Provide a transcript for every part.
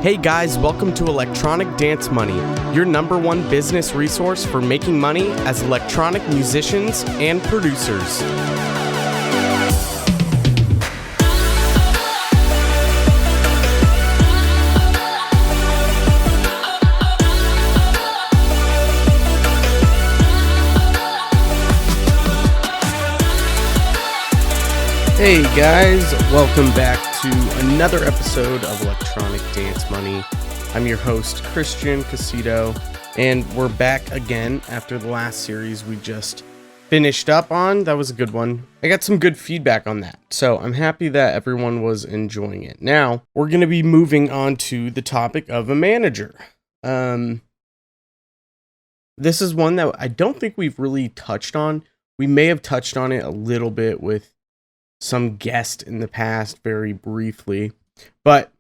Hey guys, welcome to Electronic Dance Money, your number one business resource for making money as electronic musicians and producers. Hey guys, welcome back to another episode of Electronic Dance Money. I'm your host, Christian Casito, and we're back again after the last series we just finished up on. That was a good one. I got some good feedback on that, so I'm happy that everyone was enjoying it. Now, we're going to be moving on to the topic of a manager. This is one that I don't think we've really touched on. We may have touched on it a little bit with some guest in the past very briefly, but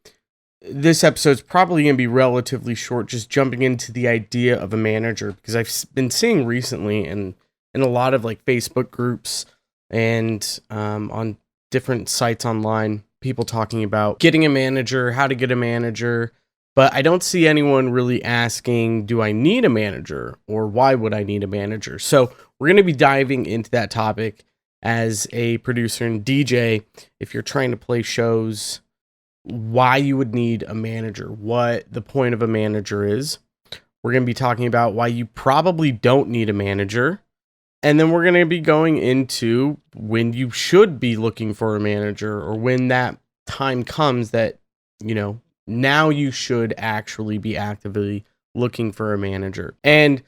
this episode's probably going to be relatively short, just jumping into the idea of a manager, because I've been seeing recently in a lot of like Facebook groups and on different sites online, people talking about getting a manager, how to get a manager, but I don't see anyone really asking, do I need a manager, or why would I need a manager? So we're going to be diving into that topic. As a producer and DJ, if you're trying to play shows, why you would need a manager, what the point of a manager is. We're going to be talking about why you probably don't need a manager. And then we're going to be going into when you should be looking for a manager, or when that time comes that, you know, now you should actually be actively looking for a manager. And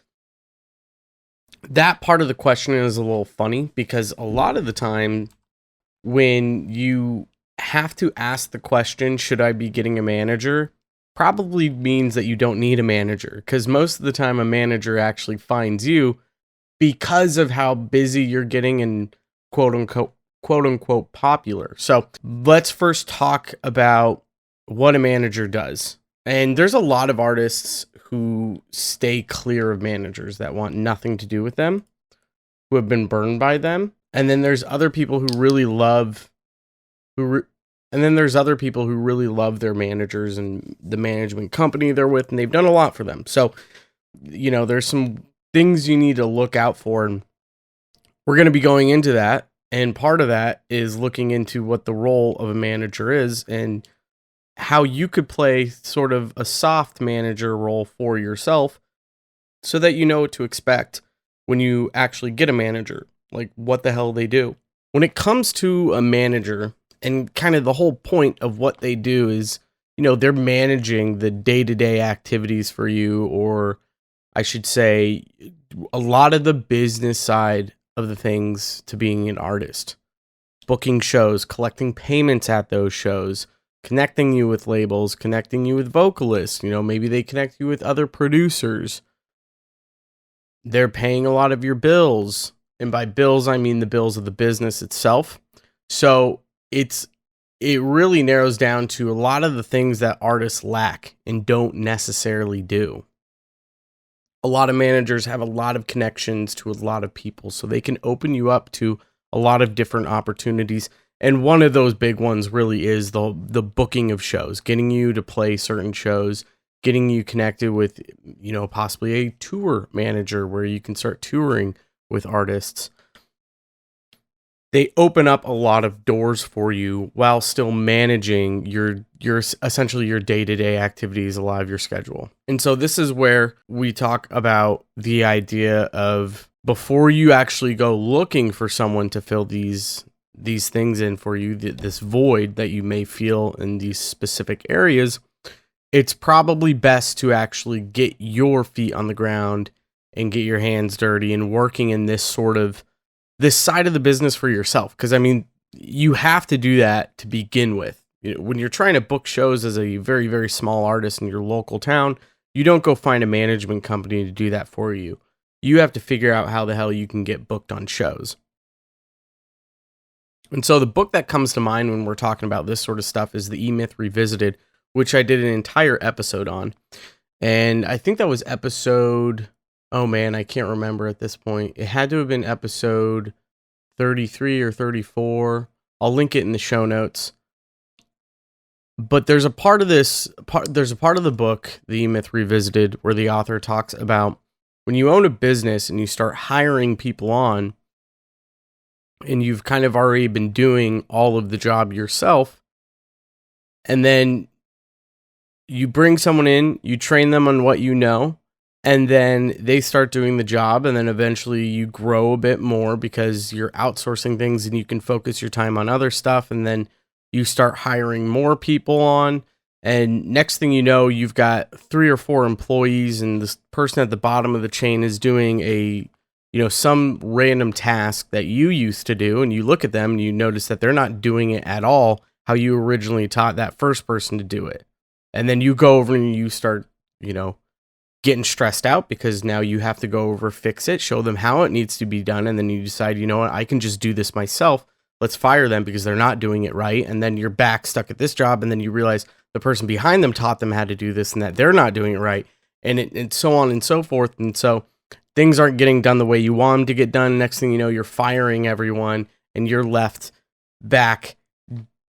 that part of the question is a little funny, because a lot of the time when you have to ask the question, should I be getting a manager, probably means that you don't need a manager, because most of the time a manager actually finds you because of how busy you're getting and quote unquote popular. So let's first talk about what a manager does. And there's a lot of artists who stay clear of managers, that want nothing to do with them, who have been burned by them. And then there's other people who really love, and then there's other people who really love their managers and the management company they're with, and they've done a lot for them. So, you know, there's some things you need to look out for, and we're going to be going into that. And part of that is looking into what the role of a manager is, and how you could play sort of a soft manager role for yourself, so that you know what to expect when you actually get a manager, like what the hell they do. When it comes to a manager, and kind of the whole point of what they do is, you know, they're managing the day-to-day activities for you, or I should say a lot of the business side of the things to being an artist. Booking shows, collecting payments at those shows, connecting you with labels, connecting you with vocalists, you know, maybe they connect you with other producers. They're paying a lot of your bills. And by bills, I mean the bills of the business itself. So it really narrows down to a lot of the things that artists lack and don't necessarily do. A lot of managers have a lot of connections to a lot of people, so they can open you up to a lot of different opportunities. And one of those big ones really is the booking of shows, getting you to play certain shows, getting you connected with, you know, possibly a tour manager where you can start touring with artists. They open up a lot of doors for you while still managing your essentially your day-to-day activities, a lot of your schedule. And so this is where we talk about the idea of, before you actually go looking for someone to fill these things in for you, this void that you may feel in these specific areas, it's probably best to actually get your feet on the ground and get your hands dirty and working in this side of the business for yourself. Because I mean, you have to do that to begin with. You know, when you're trying to book shows as a very, very small artist in your local town, you don't go find a management company to do that for you. You have to figure out how the hell you can get booked on shows. And so the book that comes to mind when we're talking about this sort of stuff is The E-Myth Revisited, which I did an entire episode on. And I think that was episode, oh man, I can't remember at this point. It had to have been episode 33 or 34. I'll link it in the show notes. But there's a part of there's a part of the book, The E-Myth Revisited, where the author talks about when you own a business and you start hiring people on, and you've kind of already been doing all of the job yourself, and then you bring someone in, you train them on what you know, and then they start doing the job, and then eventually you grow a bit more because you're outsourcing things and you can focus your time on other stuff, and then you start hiring more people on, and next thing you know, you've got 3 or 4 employees, and this person at the bottom of the chain is doing some random task that you used to do, and you look at them and you notice that they're not doing it at all how you originally taught that first person to do it. And then you go over and you start, getting stressed out because now you have to go over, fix it, show them how it needs to be done. And then you decide, you know what, I can just do this myself. Let's fire them because they're not doing it right. And then you're back stuck at this job. And then you realize the person behind them taught them how to do this and that they're not doing it right. And so on and so forth. And so things aren't getting done the way you want them to get done. Next thing you know, you're firing everyone and you're left back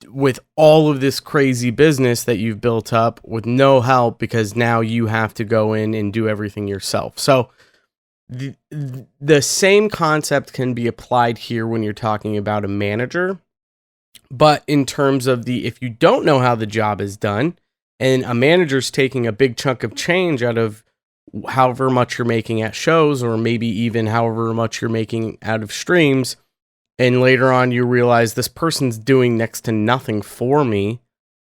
with all of this crazy business that you've built up with no help because now you have to go in and do everything yourself. So the same concept can be applied here when you're talking about a manager, but in terms of if you don't know how the job is done and a manager's taking a big chunk of change out of however much you're making at shows or maybe even however much you're making out of streams, and later on you realize this person's doing next to nothing for me,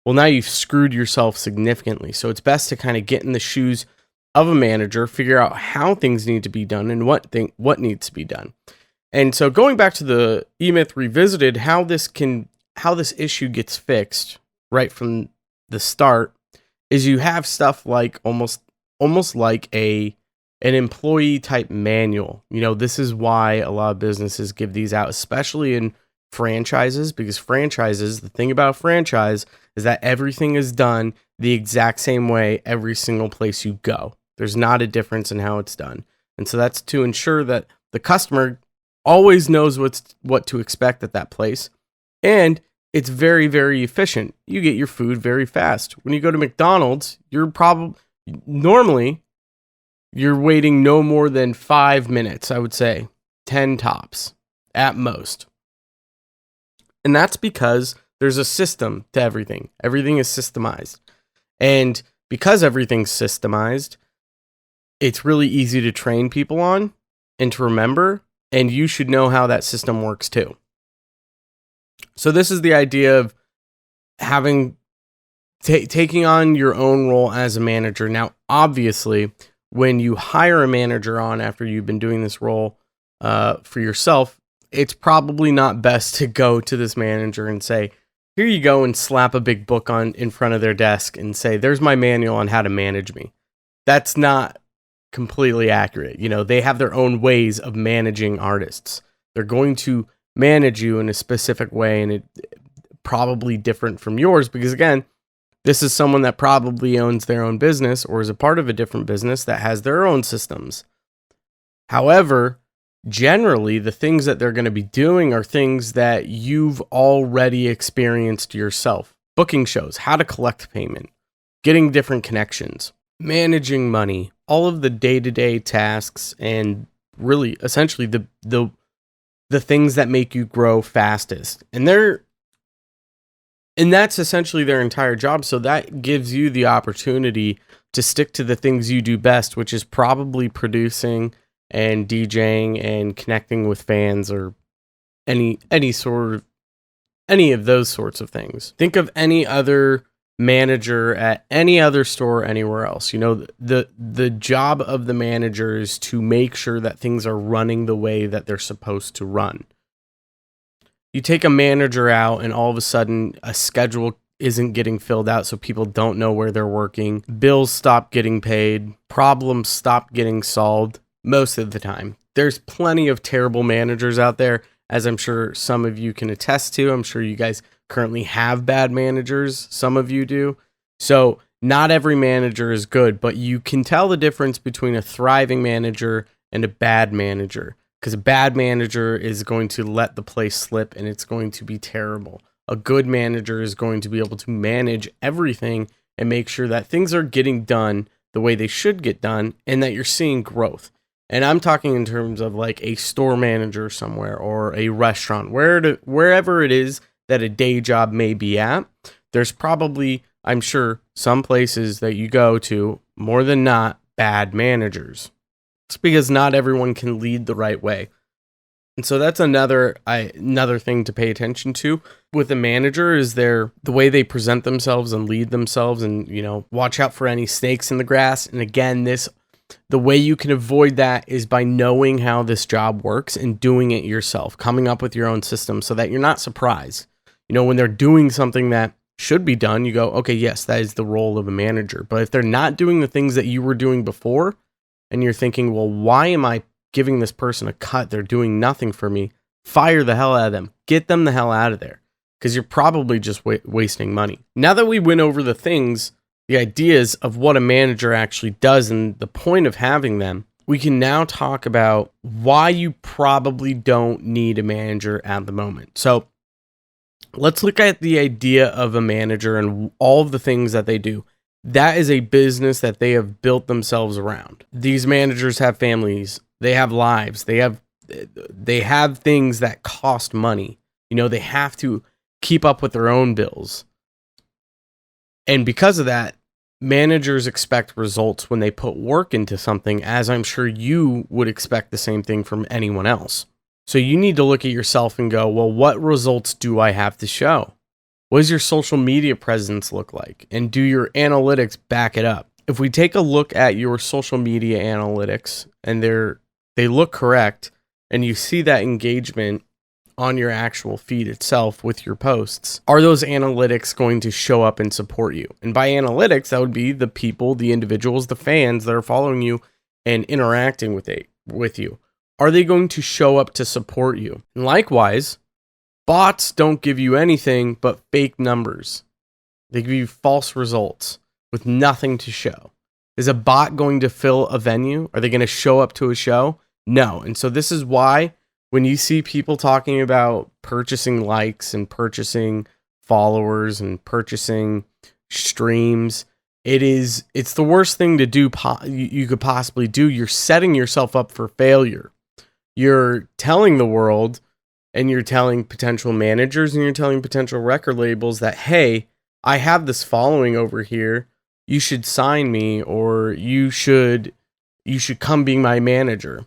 well, now you've screwed yourself significantly. So it's best to kind of get in the shoes of a manager, figure out how things need to be done and what needs to be done. And so going back to the E-Myth Revisited, how this issue gets fixed right from the start is you have stuff like almost like an employee type manual. This is why a lot of businesses give these out, especially in franchises, because the thing about a franchise is that everything is done the exact same way every single place you go. There's not a difference in how it's done. And so that's to ensure that the customer always knows what to expect at that place. And it's very, very efficient. You get your food very fast. When you go to McDonald's, normally you're waiting no more than 5 minutes, I would say 10 tops at most. And that's because there's a system to everything. Everything is systemized. And because everything's systemized, it's really easy to train people on and to remember, and you should know how that system works too. So this is the idea of taking on your own role as a manager. Now, obviously, when you hire a manager on after you've been doing this role for yourself, it's probably not best to go to this manager and say, here you go, and slap a big book in front of their desk and say, there's my manual on how to manage me. That's not completely accurate. They have their own ways of managing artists. They're going to manage you in a specific way, and it probably different from yours because, again, this is someone that probably owns their own business or is a part of a different business that has their own systems. However, generally, the things that they're going to be doing are things that you've already experienced yourself. Booking shows, how to collect payment, getting different connections, managing money, all of the day-to-day tasks, and really, essentially, the things that make you grow fastest. And that's essentially their entire job. So that gives you the opportunity to stick to the things you do best, which is probably producing and DJing and connecting with fans or any of those sorts of things. Think of any other manager at any other store anywhere else. The job of the manager is to make sure that things are running the way that they're supposed to run. You take a manager out and all of a sudden a schedule isn't getting filled out, so people don't know where they're working. Bills stop getting paid. Problems stop getting solved most of the time. There's plenty of terrible managers out there, as I'm sure some of you can attest to. I'm sure you guys currently have bad managers. Some of you do. So not every manager is good, but you can tell the difference between a thriving manager and a bad manager. Because a bad manager is going to let the place slip and it's going to be terrible. A good manager is going to be able to manage everything and make sure that things are getting done the way they should get done and that you're seeing growth. And I'm talking in terms of like a store manager somewhere or a restaurant, wherever it is that a day job may be at. There's probably, I'm sure, some places that you go to, more than not, bad managers. It's because not everyone can lead the right way. And so that's another thing to pay attention to with a manager is the way they present themselves and lead themselves, and watch out for any snakes in the grass. And again, the way you can avoid that is by knowing how this job works and doing it yourself, coming up with your own system so that you're not surprised. When they're doing something that should be done, you go, okay, yes, that is the role of a manager. But if they're not doing the things that you were doing before and you're thinking, well, why am I giving this person a cut? They're doing nothing for me. Fire the hell out of them. Get them the hell out of there, because you're probably just wasting money. Now that we went over the ideas of what a manager actually does and the point of having them, we can now talk about why you probably don't need a manager at the moment. So let's look at the idea of a manager and all of the things that they do. That is a business that they have built themselves around. These managers have families. They have lives. They have things that cost money. They have to keep up with their own bills. And because of that, managers expect results when they put work into something, as I'm sure you would expect the same thing from anyone else. So you need to look at yourself and go, well, what results do I have to show? What does your social media presence look like? And do your analytics back it up? If we take a look at your social media analytics and they look correct, and you see that engagement on your actual feed itself with your posts, are those analytics going to show up and support you? And by analytics, that would be the people, the individuals, the fans that are following you and interacting with you. Are they going to show up to support you? And likewise, bots don't give you anything but fake numbers. They give you false results with nothing to show. Is a bot going to fill a venue? Are they going to show up to a show? No. And so this is why when you see people talking about purchasing likes and purchasing followers and purchasing streams, it's the worst thing to do you could possibly do. You're setting yourself up for failure. You're telling the world, and you're telling potential managers, and you're telling potential record labels that, hey, I have this following over here. You should sign me, or you should come be my manager.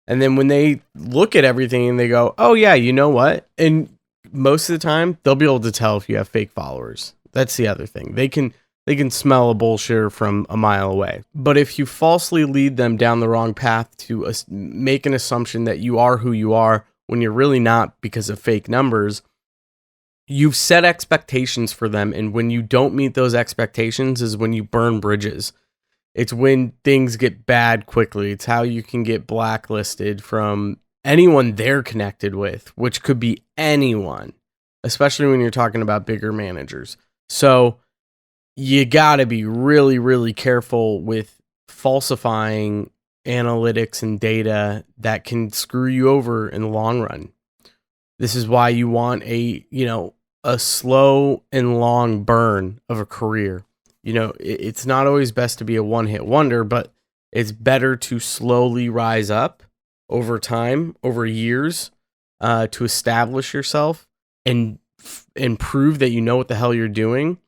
And then when they look at everything and they go, oh yeah, you know what? And most of the time they'll be able to tell if you have fake followers. That's the other thing. They can smell a bullshitter from a mile away. But if you falsely lead them down the wrong path to make an assumption that you are who you are when you're really not because of fake numbers, you've set expectations for them. And when you don't meet those expectations is when you burn bridges. It's when things get bad quickly. It's how you can get blacklisted from anyone they're connected with, which could be anyone, especially when you're talking about bigger managers. So you got to be really, really careful with falsifying analytics and data that can screw you over in the long run. This is why you want a slow and long burn of a career. It's not always best to be a one-hit wonder, but it's better to slowly rise up over time, over years, to establish yourself and prove that you know what the hell you're doing,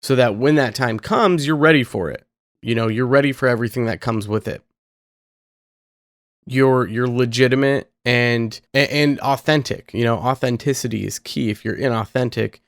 so that when that time comes, you're ready for it. You're ready for everything that comes with it. You're legitimate and authentic. Authenticity is key. If you're inauthentic,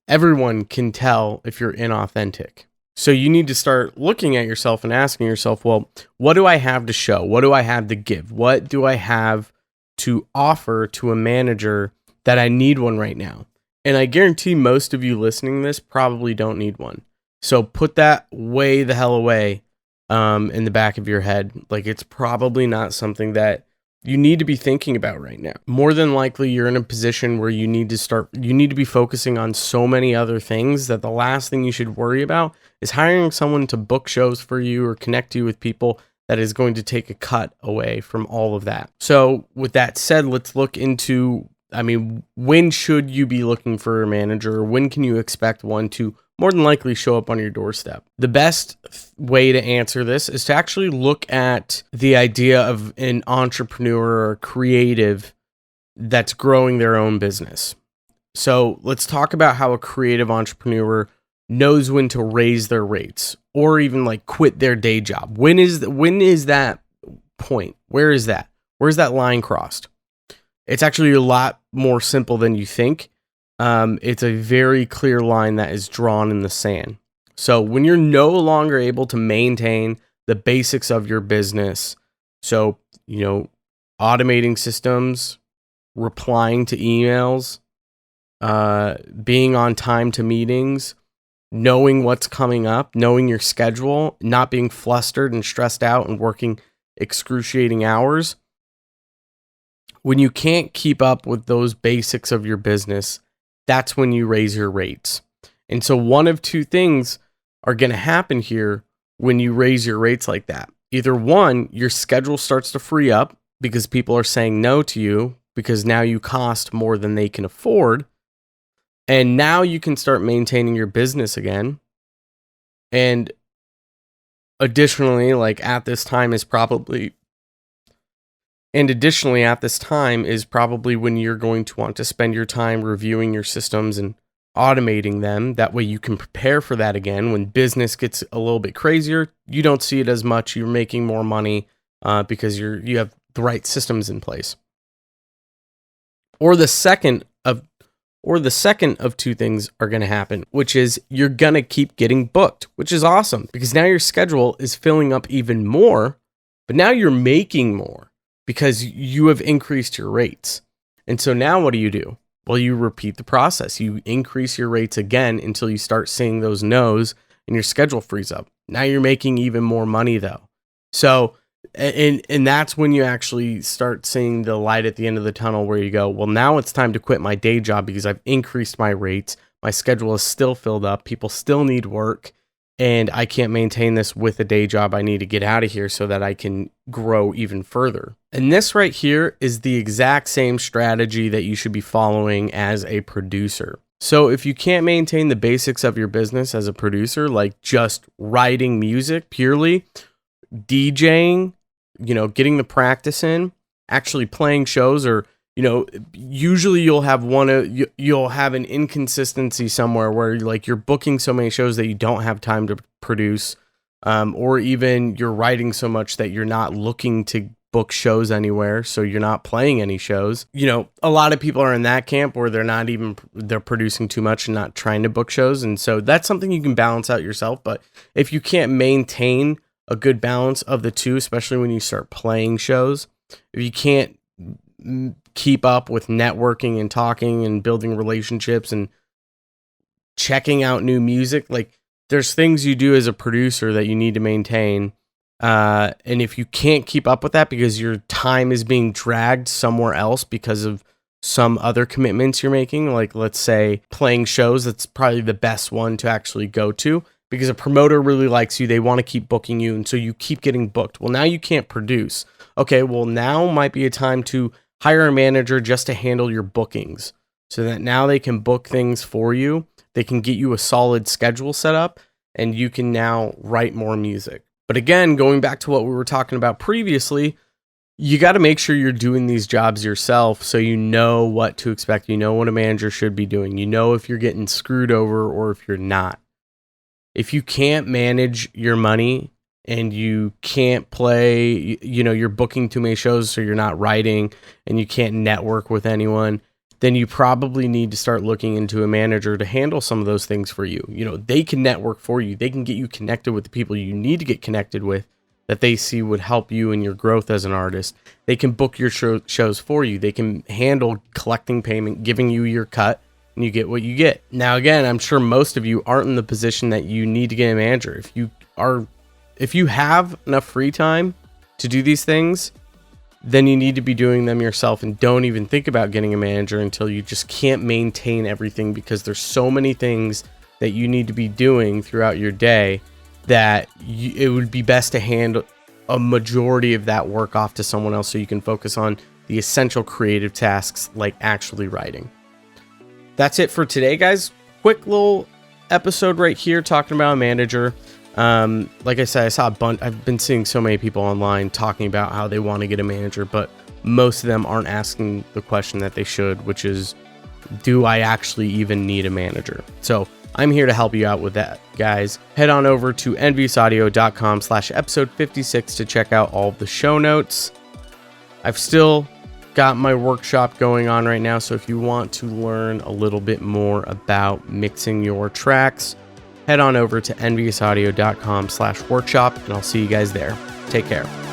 everyone can tell if you're inauthentic. So you need to start looking at yourself and asking yourself, well, what do I have to show? What do I have to give? What do I have to offer to a manager that I need one right now? And I guarantee most of you listening to this probably don't need one. So put that way the hell away in the back of your head. Like, it's probably not something that you need to be thinking about right now. More than likely, you're in a position where you need to be focusing on so many other things that the last thing you should worry about is hiring someone to book shows for you or connect you with people that is going to take a cut away from all of that. So with that said, let's look into I mean, when should you be looking for a manager? When can you expect one to more than likely show up on your doorstep? The best way to answer this is to actually look at the idea of an entrepreneur or creative that's growing their own business. So let's talk about how a creative entrepreneur knows when to raise their rates or even like quit their day job. When is that point? Where is that? Where's that line crossed? It's actually a lot more simple than you think. It's a very clear line that is drawn in the sand. So when you're no longer able to maintain the basics of your business, so, automating systems, replying to emails, being on time to meetings, knowing what's coming up, knowing your schedule, not being flustered and stressed out and working excruciating hours. When you can't keep up with those basics of your business, that's when you raise your rates. And so one of two things are going to happen here when you raise your rates like that. Either one, your schedule starts to free up because people are saying no to you because now you cost more than they can afford. And now you can start maintaining your business again. And additionally, at this time is probably when you're going to want to spend your time reviewing your systems and automating them. That way you can prepare for that again. When business gets a little bit crazier, you don't see it as much. You're making more money because you have the right systems in place. Or the second of two things are going to happen, which is you're going to keep getting booked, which is awesome because now your schedule is filling up even more, but now you're making more because you have increased your rates. And so now what do? Well, you repeat the process. You increase your rates again until you start seeing those no's and your schedule frees up. Now you're making even more money though. So, and that's when you actually start seeing the light at the end of the tunnel where you go, well, now it's time to quit my day job because I've increased my rates. My schedule is still filled up. People still need work and I can't maintain this with a day job. I need to get out of here so that I can grow even further. And this right here is the exact same strategy that you should be following as a producer. So if you can't maintain the basics of your business as a producer, like just writing music purely, DJing, getting the practice in, actually playing shows, or usually you'll have an inconsistency somewhere where you're booking so many shows that you don't have time to produce, or even you're writing so much that you're not looking to book shows anywhere, so you're not playing any shows. A lot of people are in that camp where they're producing too much and not trying to book shows, and so that's something you can balance out yourself. But if you can't maintain a good balance of the two, especially when you start playing shows, if you can't keep up with networking and talking and building relationships and checking out new music, there's things you do as a producer that you need to maintain. And if you can't keep up with that because your time is being dragged somewhere else because of some other commitments you're making, like let's say playing shows, that's probably the best one to actually go to because a promoter really likes you. They want to keep booking you. And so you keep getting booked. Well, now you can't produce. Okay, well, now might be a time to hire a manager just to handle your bookings so that now they can book things for you. They can get you a solid schedule set up and you can now write more music. But again, going back to what we were talking about previously, you got to make sure you're doing these jobs yourself so you know what to expect. You know what a manager should be doing. You know if you're getting screwed over or if you're not. If you can't manage your money and you can't play, you're booking too many shows so you're not writing and you can't network with anyone, then you probably need to start looking into a manager to handle some of those things for you. They can network for you. They can get you connected with the people you need to get connected with that they see would help you in your growth as an artist. They can book your shows for you. They can handle collecting payment, giving you your cut, and you get what you get. Now, again, I'm sure most of you aren't in the position that you need to get a manager. If you have enough free time to do these things, then you need to be doing them yourself and don't even think about getting a manager until you just can't maintain everything because there's so many things that you need to be doing throughout your day that it would be best to hand a majority of that work off to someone else so you can focus on the essential creative tasks like actually writing. That's it for today, guys. Quick little episode right here talking about a manager. Like I said, I saw a bunch. I've been seeing so many people online talking about how they want to get a manager, but most of them aren't asking the question that they should, which is, do I actually even need a manager? So I'm here to help you out with that, guys. Head on over to enviousaudio.com/episode 56 to check out all of the show notes. I've still got my workshop going on right now, so if you want to learn a little bit more about mixing your tracks, head on over to enviousaudio.com/workshop, and I'll see you guys there. Take care.